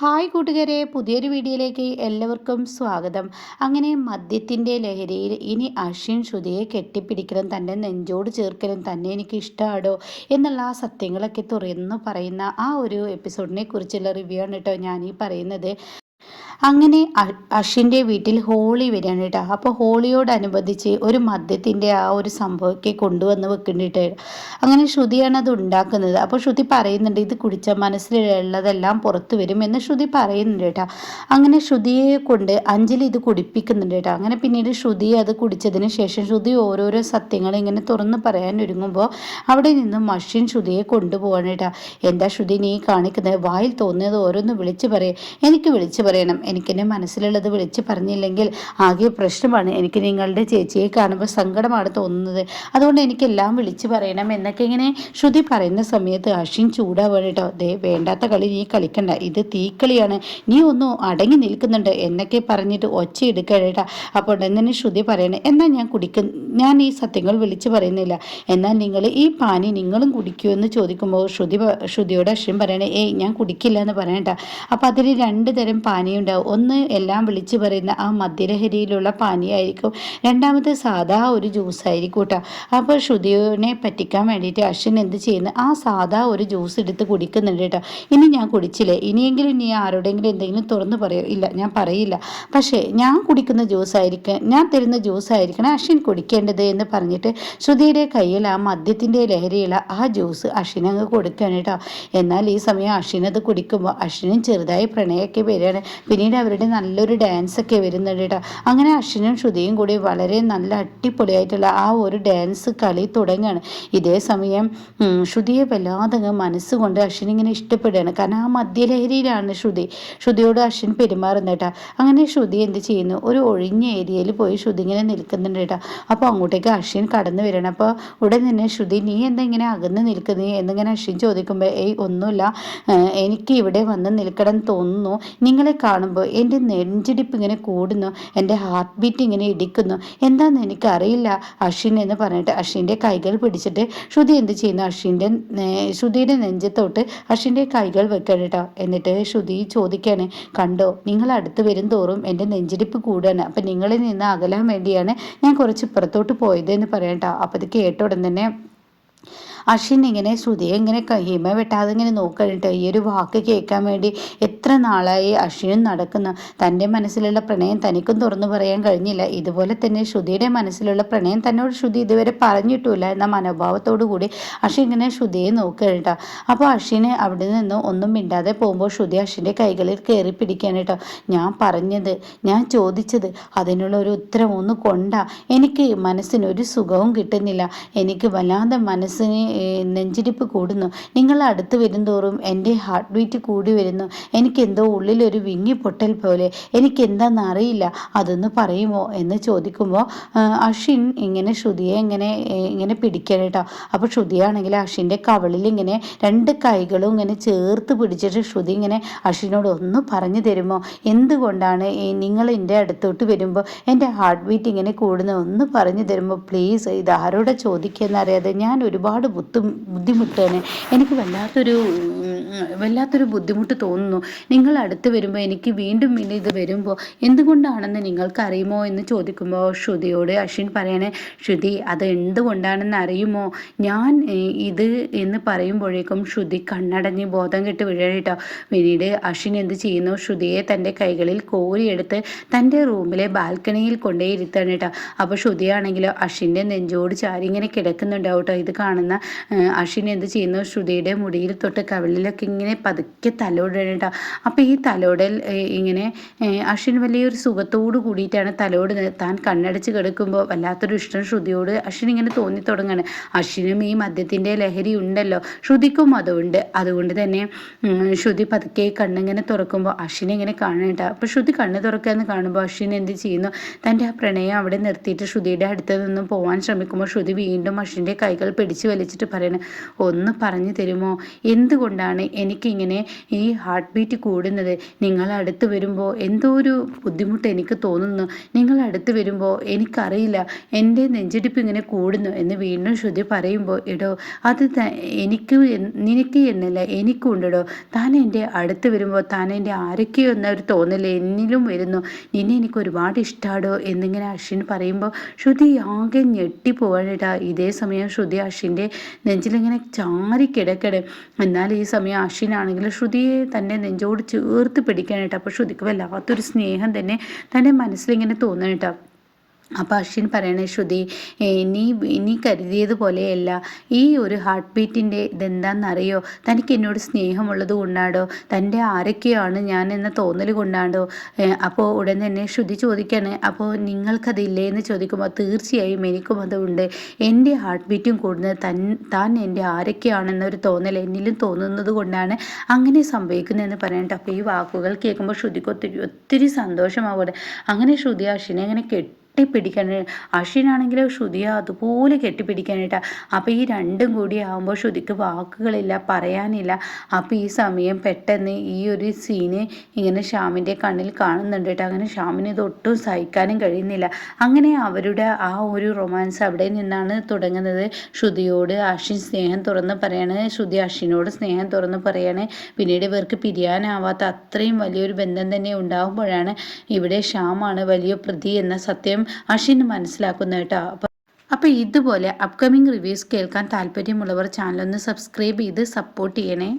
Hi കൂട്ടുകാരെ, പുതിയൊരു വീഡിയോയിലേക്ക് എല്ലാവർക്കും സ്വാഗതം. അങ്ങനെ മദ്യത്തിൻ്റെ ലഹരിയിൽ ഇനി അശ്വിൻ ശ്രുതിയെ കെട്ടിപ്പിടിക്കലും തന്നെ നെഞ്ചോട് ചേർക്കലും തന്നെ എനിക്ക് ഇഷ്ടമാടോ എന്നുള്ള ആ സത്യങ്ങളൊക്കെ തുറന്നു പറയുന്ന ആ ഒരു എപ്പിസോഡിനെ കുറിച്ചുള്ള റിവ്യൂ ആണ് കേട്ടോ ഞാൻ ഈ പറയുന്നത്. അങ്ങനെ അശ്വിൻ്റെ വീട്ടിൽ ഹോളി വരികയാണ് കേട്ടോ. അപ്പോൾ ഹോളിയോടനുബന്ധിച്ച് ഒരു മദ്യത്തിൻ്റെ ആ ഒരു സംഭവമൊക്കെ കൊണ്ടുവന്ന് വെക്കേണ്ടിയിട്ട് അങ്ങനെ ശ്രുതിയാണ് അത് ഉണ്ടാക്കുന്നത്. അപ്പോൾ ശ്രുതി പറയുന്നുണ്ട്, ഇത് കുടിച്ച മനസ്സിലുള്ളതെല്ലാം പുറത്തു വരും എന്ന് ശ്രുതി പറയുന്നുണ്ട് കേട്ടോ. അങ്ങനെ ശ്രുതിയെ കൊണ്ട് അഞ്ജലി ഇത് കുടിപ്പിക്കുന്നുണ്ട് കേട്ടോ. അങ്ങനെ പിന്നീട് ശ്രുതി അത് കുടിച്ചതിന് ശേഷം ശ്രുതി ഓരോരോ സത്യങ്ങൾ ഇങ്ങനെ തുറന്ന് പറയാൻ ഒരുങ്ങുമ്പോൾ അവിടെ നിന്നും അശ്വിൻ ശ്രുതിയെ കൊണ്ടുപോകാൻ കേട്ടോ. എന്താ ശ്രുതി നീ കാണിക്കുന്നത്? വായിൽ തോന്നിയത് ഓരോന്ന് വിളിച്ചു പറയും. എനിക്ക് വിളിച്ചു പറയണം, എനിക്കെന്നെ മനസ്സിലുള്ളത് വിളിച്ച് പറഞ്ഞില്ലെങ്കിൽ ആകെ പ്രശ്നമാണ്. എനിക്ക് നിങ്ങളുടെ ചേച്ചിയെ കാണുമ്പോൾ സങ്കടമാണ് തോന്നുന്നത്, അതുകൊണ്ട് എനിക്കെല്ലാം വിളിച്ച് പറയണം എന്നൊക്കെ ഇങ്ങനെ ശ്രുതി പറയുന്ന സമയത്ത് അശ്വിൻ ചൂടാവാണ് കേട്ടോ. ദേ വേണ്ടാത്ത കളി നീ കളിക്കണ്ട, ഇത് തീക്കളിയാണ്, നീ ഒന്നും അടങ്ങി നിൽക്കുന്നുണ്ട് എന്നൊക്കെ പറഞ്ഞിട്ട് ഒച്ചയെടുക്കുക കേട്ടോ. അപ്പോൾ തന്നെ ശ്രുതി പറയണേ, എന്നാൽ ഞാൻ ഈ സത്യങ്ങൾ വിളിച്ച് പറയുന്നില്ല, എന്നാൽ നിങ്ങൾ ഈ പാനി നിങ്ങളും കുടിക്കുമെന്ന് ചോദിക്കുമ്പോൾ ശ്രുതിയോട് അശ്വിൻ പറയണേ, ഏയ് ഞാൻ കുടിക്കില്ല എന്ന് പറയണ്ട. അപ്പോൾ അതിൽ രണ്ട് തരം പാനീയുണ്ടാവും. ഒന്ന് എല്ലാം വിളിച്ചു പറയുന്ന ആ മദ്യലഹരിയിലുള്ള പാനീയമായിരിക്കും, രണ്ടാമത്തെ സാധാ ഒരു ജ്യൂസ് ആയിരിക്കും കേട്ടോ. അപ്പോൾ ശ്രുതിയെ പറ്റിക്കാൻ വേണ്ടിയിട്ട് അശ്വിൻ എന്ത് ചെയ്യുന്നു, ആ സാധാ ഒരു ജ്യൂസ് എടുത്ത് കുടിക്കുന്നുണ്ട് കേട്ടോ. ഇനി ഞാൻ കുടിച്ചില്ലേ, ഇനിയെങ്കിലും നീ ആരോടെങ്കിലും എന്തെങ്കിലും തുറന്നു പറയോ? ഇല്ല, ഞാൻ പറയില്ല, പക്ഷേ ഞാൻ കുടിക്കുന്ന ഞാൻ തരുന്ന ജ്യൂസ് ആയിരിക്കണം അശ്വിൻ കുടിക്കേണ്ടത് എന്ന് പറഞ്ഞിട്ട് ശ്രുതിയുടെ കയ്യിൽ ആ മദ്യത്തിൻ്റെ ലഹരിയുള്ള ആ ജ്യൂസ് അശ്വിൻ അങ്ങ് കൊടുക്കുകയാണ് കേട്ടോ. എന്നാൽ ഈ സമയം അശ്വിൻ അത് കുടിക്കുമ്പോൾ അശ്വിനും ചെറുതായി പ്രണയമൊക്കെ വരികയാണ്. പിന്നീട് അവരുടെ നല്ലൊരു ഡാൻസൊക്കെ വരുന്നുണ്ട് കേട്ടോ. അങ്ങനെ അശ്വിനും ശ്രുതിയും കൂടി വളരെ നല്ല അടിപൊളിയായിട്ടുള്ള ആ ഒരു ഡാൻസ് കളി തുടങ്ങുകയാണ്. ഇതേ സമയം ശ്രുതിയെ വല്ലാതെ മനസ്സുകൊണ്ട് അശ്വിൻ ഇങ്ങനെ ഇഷ്ടപ്പെടുകയാണ്. കാരണം ആ മദ്യലഹരിയിലാണ് ശ്രുതിയോട് അശ്വിൻ പെരുമാറുന്നത് കേട്ടോ. അങ്ങനെ ശ്രുതി എന്ത് ചെയ്യുന്നു, ഒരു ഒഴിഞ്ഞ ഏരിയയിൽ പോയി ശ്രുതി ഇങ്ങനെ നിൽക്കുന്നുണ്ട് കേട്ടോ. അപ്പോൾ അങ്ങോട്ടേക്ക് അശ്വിൻ കടന്നു വരണം. അപ്പോൾ ഉടൻ തന്നെ ശ്രുതി, നീ എന്താ ഇങ്ങനെ അകന്ന് നിൽക്കുന്നത് എന്നിങ്ങനെ അശ്വിൻ ചോദിക്കുമ്പോൾ, ഏയ് ഒന്നുമില്ല, എനിക്ക് ഇവിടെ വന്ന് നിൽക്കണം തോന്നുന്നു, നിങ്ങളെ കാണുമ്പോൾ എൻ്റെ നെഞ്ചിടിപ്പ് ഇങ്ങനെ കൂടുന്നു, എൻ്റെ ഹാർട്ട് ബീറ്റ് ഇങ്ങനെ ഇടിക്കുന്നു, എന്താണെന്ന് എനിക്കറിയില്ല അശ്വിൻ എന്ന് പറഞ്ഞിട്ട് അശ്വിൻ്റെ കൈകൾ പിടിച്ചിട്ട് ശ്രുതി എന്ത് ചെയ്യുന്നു, ശ്രുതിയുടെ നെഞ്ചത്തോട്ട് അശ്വിൻ്റെ കൈകൾ വെക്കണം കേട്ടോ. എന്നിട്ട് ശ്രുതി ചോദിക്കുകയാണ്, കണ്ടോ, നിങ്ങൾ അടുത്ത് വരും തോറും എൻ്റെ നെഞ്ചിടിപ്പ് കൂടുകയാണ്, അപ്പം നിങ്ങളിൽ നിന്ന് അകലാൻ വേണ്ടിയാണ് ഞാൻ കുറച്ച് ഇപ്പുറത്തോട്ട് പോയത് എന്ന് പറയാം കേട്ടോ. അപ്പോൾ ഇത് കേട്ട ഉടൻ തന്നെ അശ്വിൻ ഇങ്ങനെ ശ്രുതിയെ ഇങ്ങനെ ഹിമ വെട്ടാതെ ഇങ്ങനെ നോക്കണിട്ട് ഈ ഒരു വാക്ക് കേൾക്കാൻ വേണ്ടി എത്ര നാളായി അശ്വിനും നടക്കുന്നു. തൻ്റെ മനസ്സിലുള്ള പ്രണയം തനിക്കും തുറന്നു പറയാൻ കഴിഞ്ഞില്ല, ഇതുപോലെ തന്നെ ശ്രുതിയുടെ മനസ്സിലുള്ള പ്രണയം തന്നോട് ശ്രുതി ഇതുവരെ പറഞ്ഞിട്ടില്ല എന്ന മനോഭാവത്തോടു കൂടി അശ്വിൻ ഇങ്ങനെ ശ്രുതിയെ നോക്കട്ടോ. അപ്പോൾ അശ്വിന് അവിടെ നിന്ന് ഒന്നും മിണ്ടാതെ പോകുമ്പോൾ ശ്രുതി അശ്വിൻ്റെ കൈകളിൽ കയറി പിടിക്കാൻ കേട്ടോ. ഞാൻ ചോദിച്ചത് അതിനുള്ള ഒരു ഉത്തരം ഒന്ന് കൊണ്ടാ, എനിക്ക് മനസ്സിനൊരു സുഖവും കിട്ടുന്നില്ല, എനിക്ക് വല്ലാതെ മനസ്സിന് നെഞ്ചിടിപ്പ് കൂടുന്നു, നിങ്ങൾ അടുത്ത് വരുംതോറും എൻ്റെ ഹാർട്ട് ബീറ്റ് കൂടി വരുന്നു, എനിക്കെന്തോ ഉള്ളിലൊരു വിങ്ങി പൊട്ടൽ പോലെ, എനിക്കെന്താണെന്ന് അറിയില്ല, അതൊന്ന് പറയുമോ എന്ന് ചോദിക്കുമ്പോൾ അശ്വിൻ ഇങ്ങനെ ശ്രുതിയെ ഇങ്ങനെ പിടിക്കണം കേട്ടോ. അപ്പോൾ ശ്രുതിയാണെങ്കിൽ അശ്വിൻ്റെ കവളിൽ ഇങ്ങനെ രണ്ട് കൈകളും ഇങ്ങനെ ചേർത്ത് പിടിച്ചിട്ട് ശ്രുതി ഇങ്ങനെ അശ്വിനോട് ഒന്ന് പറഞ്ഞു തരുമോ, എന്തുകൊണ്ടാണ് നിങ്ങൾ എൻ്റെ അടുത്തോട്ട് വരുമ്പോൾ എൻ്റെ ഹാർട്ട് ബീറ്റ് ഇങ്ങനെ കൂടുന്നത്, ഒന്ന് പറഞ്ഞു തരുമോ പ്ലീസ്, ഇത് ആരോടെ ചോദിക്കുകയെന്നറിയാതെ ഞാൻ ഒരുപാട് ബുദ്ധിമുട്ടാണ്, എനിക്ക് വല്ലാത്തൊരു ബുദ്ധിമുട്ട് തോന്നുന്നു, നിങ്ങൾ അടുത്ത് വരുമ്പോൾ എനിക്ക് വീണ്ടും ഇത് വരുമ്പോൾ എന്തുകൊണ്ടാണെന്ന് നിങ്ങൾക്കറിയുമോ എന്ന് ചോദിക്കുമ്പോൾ ശ്രുതിയോട് അശ്വിൻ പറയണേ, ശ്രുതി അത് എന്തുകൊണ്ടാണെന്ന് അറിയുമോ, ഞാൻ ഇത് എന്ന് പറയുമ്പോഴേക്കും ശ്രുതി കണ്ണടഞ്ഞ് ബോധം കെട്ട് വീഴട്ടോ. പിന്നീട് അശ്വിൻ എന്ത് ചെയ്യുന്നു, ശ്രുതിയെ തൻ്റെ കൈകളിൽ കോരിയെടുത്ത് തൻ്റെ റൂമിലെ ബാൽക്കണിയിൽ കൊണ്ടേ ഇരുത്താണ് കേട്ടോ. അപ്പോൾ ശ്രുതിയാണെങ്കിലോ അശ്വിൻ്റെ നെഞ്ചോട് ചാരി ഇങ്ങനെ കിടക്കുന്നുണ്ടാവും കേട്ടോ. ഇത് കാണുന്ന അശ്വിൻ എന്ത് ചെയ്യുന്നു, ശ്രുതിയുടെ മുടിയിൽ തൊട്ട് കവിളിലൊക്കെ ഇങ്ങനെ പതുക്കെ തലോടണം കേട്ടോ. അപ്പോൾ ഈ തലോടൽ ഇങ്ങനെ അശ്വിൻ വലിയൊരു സുഖത്തോട് കൂടിയിട്ടാണ് തലോടുന്നത്. താൻ കണ്ണടച്ച് കിടക്കുമ്പോൾ വല്ലാത്തൊരു ഇഷ്ടം ശ്രുതിയോട് അശ്വിൻ ഇങ്ങനെ തോന്നി തുടങ്ങാണ്. അശ്വിനും ഈ മദ്യത്തിൻ്റെ ലഹരി ഉണ്ടല്ലോ, ശ്രുതിക്കും അതുണ്ട്, അതുകൊണ്ട് തന്നെ ശ്രുതി പതുക്കെ കണ്ണിങ്ങനെ തുറക്കുമ്പോൾ അശ്വിനെ ഇങ്ങനെ കാണേണ്ട. അപ്പോൾ ശ്രുതി കണ്ണ് തുറക്കാമെന്ന് കാണുമ്പോൾ അശ്വിൻ എന്ത് ചെയ്യുന്നു, തൻ്റെ ആ പ്രണയം അവിടെ നിർത്തിയിട്ട് ശ്രുതിയുടെ അടുത്ത് നിന്നും പോകാൻ ശ്രമിക്കുമ്പോൾ ശ്രുതി വീണ്ടും അശ്വിൻ്റെ കൈകൾ പിടിച്ച് വലിച്ചിട്ട് ചോദിച്ചിട്ട് പറയണേ, ഒന്ന് പറഞ്ഞു തരുമോ, എന്തുകൊണ്ടാണ് എനിക്കിങ്ങനെ ഈ ഹാർട്ട് ബീറ്റ് കൂടുന്നത്? നിങ്ങൾ അടുത്ത് വരുമ്പോൾ എന്തോ ഒരു ബുദ്ധിമുട്ട് എനിക്ക് തോന്നുന്നു. നിങ്ങൾ അടുത്ത് വരുമ്പോൾ എനിക്കറിയില്ല, എൻ്റെ നെഞ്ചിടിപ്പ് ഇങ്ങനെ കൂടുന്നു എന്ന് വീണ്ടും ശ്രുതി പറയുമ്പോൾ, എടോ അത് നിനക്ക് എന്നല്ല എനിക്കുണ്ടോ. താൻ എൻ്റെ അടുത്ത് വരുമ്പോൾ താൻ എൻ്റെ ആരൊക്കെയോ എന്നൊരു തോന്നൽ എന്നിലും വരുന്നു. നിന്നെ എനിക്ക് ഒരുപാട് ഇഷ്ടമാടോ എന്നിങ്ങനെ അശ്വിൻ പറയുമ്പോൾ ശ്രുതി ആകെ ഞെട്ടിപ്പോവാനിട്ടാ. ഇതേ സമയം ശ്രുതി അശ്വിൻ്റെ നെഞ്ചിലിങ്ങനെ ചാരി കിടക്കണേ. എന്നാൽ ഈ സമയം അശ്വിനാണെങ്കിൽ ശ്രുതിയെ തൻ്റെ നെഞ്ചോട് ചേർത്ത് പിടിക്കാനായിട്ട്. അപ്പോൾ ശ്രുതിക്ക് വല്ലാത്തൊരു സ്നേഹം തന്നെ തൻ്റെ മനസ്സിലിങ്ങനെ തോന്നണിട്ടാ. അപ്പോൾ അശ്വിൻ പറയണേ, ശ്രുതി നീ കരുതിയതുപോലെയല്ല ഈ ഒരു ഹാർട്ട് ബീറ്റിൻ്റെ ഇതെന്താണെന്നറിയോ? തനിക്ക് എന്നോട് സ്നേഹമുള്ളത് കൊണ്ടാണോ, തൻ്റെ ആരൊക്കെയാണ് ഞാൻ എന്ന തോന്നൽ കൊണ്ടാണോ? അപ്പോൾ ഉടൻ തന്നെ ശ്രുതി ചോദിക്കുകയാണ്, അപ്പോൾ നിങ്ങൾക്കതില്ലേ എന്ന് ചോദിക്കുമ്പോൾ തീർച്ചയായും എനിക്കും അതുണ്ട്. എൻ്റെ ഹാർട്ട് ബീറ്റും കൂടുന്നത് താൻ എൻ്റെ ആരൊക്കെയാണെന്നൊരു തോന്നൽ എന്നിലും തോന്നുന്നത് കൊണ്ടാണ് അങ്ങനെ സംഭവിക്കുന്നതെന്ന് പറയട്ടെ. അപ്പോൾ ഈ വാക്കുകൾ കേൾക്കുമ്പോൾ ശ്രുതിക്ക് ഒത്തിരി സന്തോഷമാവുകയാണ്. അങ്ങനെ ശ്രുതി അശ്വിനെ അങ്ങനെ കെട്ടിപ്പിടിക്കാനായിട്ട്, അശ്വിനാണെങ്കിലും ശ്രുതിയെ അതുപോലെ കെട്ടിപ്പിടിക്കാനായിട്ടാണ്. അപ്പോൾ ഈ രണ്ടും കൂടി ആകുമ്പോൾ ശ്രുതിക്ക് വാക്കുകളില്ല, പറയാനില്ല. അപ്പോൾ ഈ സമയം പെട്ടെന്ന് ഈ ഒരു സീന് ഇങ്ങനെ ശ്യാമിൻ്റെ കണ്ണിൽ കാണുന്നുണ്ട് കേട്ടോ. അങ്ങനെ ശ്യാമിന് ഇതൊട്ടും സഹിക്കാനും കഴിയുന്നില്ല. അങ്ങനെ അവരുടെ ആ ഒരു റൊമാൻസ് അവിടെ നിന്നാണ് തുടങ്ങുന്നത്. ശ്രുതിയോട് അശ്വിൻ സ്നേഹം തുറന്ന് പറയാണ്, ശ്രുതി അശ്വിനോട് സ്നേഹം തുറന്ന് പറയാണ്. പിന്നീട് ഇവർക്ക് പിരിയാനാവാത്ത അത്രയും വലിയൊരു ബന്ധം തന്നെ ഉണ്ടാകുമ്പോഴാണ് ഇവിടെ ശ്യാമാണ് വലിയ പ്രതി എന്ന സത്യം അശ്വിൻ മനസ്സിലാക്കുന്ന കേട്ടോ. അപ്പോൾ ഇതുപോലെ അപ്കമിങ് റിവ്യൂസ് കേൾക്കാൻ താല്പര്യമുള്ളവർ ചാനലൊന്ന് സബ്സ്ക്രൈബ് ചെയ്ത് സപ്പോർട്ട് ചെയ്യണേ.